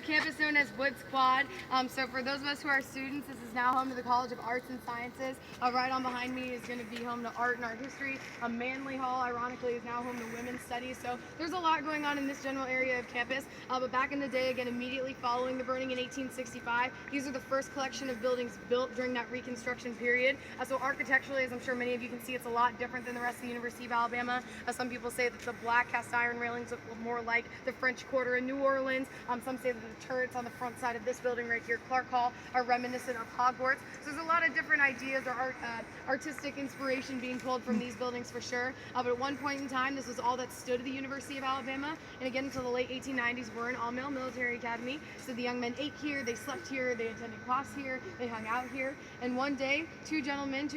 of campus known as Woods Quad. So for those of us who are students, this is now home to the College of Arts and Sciences. Right on behind me is going to be home to art and art history. Manley Hall, ironically, is now home to women's studies. So there's a lot going on in this general area of campus. But back in the day, again, immediately following the burning in 1865, these are the first collection of buildings built during that Reconstruction period. So architecturally, as I'm sure many of you can see, it's a lot different than the rest of the University of Alabama. Some people say that the black cast iron railings look more like the French Quarter in New Orleans. Some say that the turrets on the front side of this building right here, Clark Hall, are reminiscent of Hogwarts. So there's a lot of different ideas or artistic inspiration being pulled from these buildings for sure. But at one point in time, this was all that stood at the University of Alabama. And again, until the late 1890s, we're an all-male military academy. So the young men ate here, they slept here, they attended class here, they hung out here. And one day, two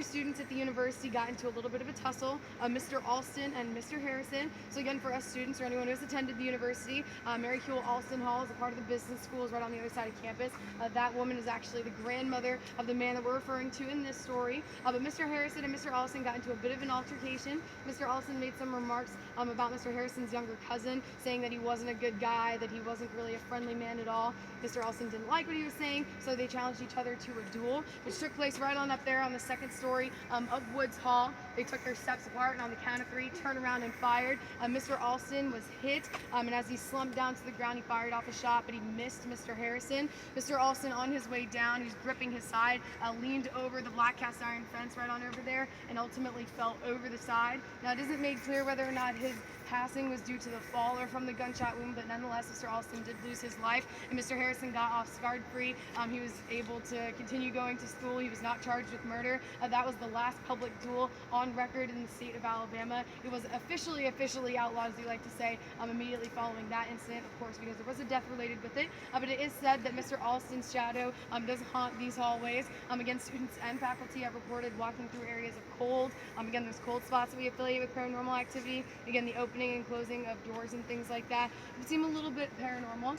students at the university got into a little bit of a tussle, Mr. Alston and Mr. Harrison. So again, for us students or anyone who has attended the university, Mary Huell Alston Hall is a part of the business school, is right on the other side of campus. That woman is actually the grandmother of the man that we're referring to in this story. But Mr. Harrison and Mr. Alston got into a bit of an altercation. Mr. Alston made some remarks about Mr. Harrison's younger cousin, saying that he wasn't a good guy, that he wasn't really a friendly man at all. Mr. Alston didn't like what he was saying, so they challenged each other to a duel, which took place right on up there on the second story of Woods Hall. They took their steps apart, and on the count of three, turned around and fired. Mr. Alston was hit, and as he slumped down to the ground, he fired off a shot, but he missed Mr. Harrison. Mr. Alston, on his way down, he was gripping his side, leaned over the black cast iron fence right on over there, and ultimately fell over the side. Now, it isn't made clear whether or not his passing was due to the fall or from the gunshot wound, but nonetheless, Mr. Alston did lose his life, and Mr. Harrison got off scarred-free. He was able to continue going to school. He was not charged with murder. That was the last public duel on record in the state of Alabama. It was officially outlawed, as you like to say, immediately following that incident, of course, because there was a death related with it. But it is said that Mr. Alston's shadow does haunt these hallways. Again, students and faculty have reported walking through areas of cold. Again, there's cold spots that we affiliate with paranormal activity. Again, the opening and closing of doors and things like that would seem a little bit paranormal.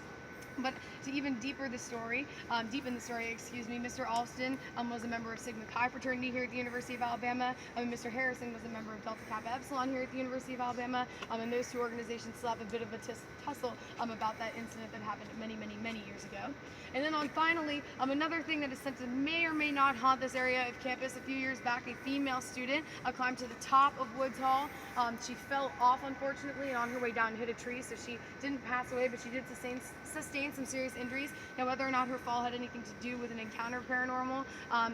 But to even deepen the story, Mr. Alston was a member of Sigma Chi fraternity here at the University of Alabama. Mr. Harrison was a member of Delta Kappa Epsilon here at the University of Alabama. And those two organizations still have a bit of a tussle about that incident that happened many years ago. And then finally, another thing that is said to may or may not haunt this area of campus. A few years back, a female student climbed to the top of Woods Hall. She fell off, unfortunately, and on her way down hit a tree, so she didn't pass away, but she did sustain some serious injuries. Now, whether or not her fall had anything to do with an encounter paranormal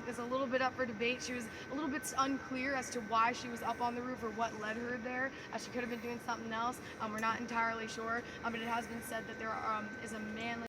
is a little bit up for debate. She was a little bit unclear as to why she was up on the roof or what led her there. She could have been doing something else. We're not entirely sure, but it has been said that there is a man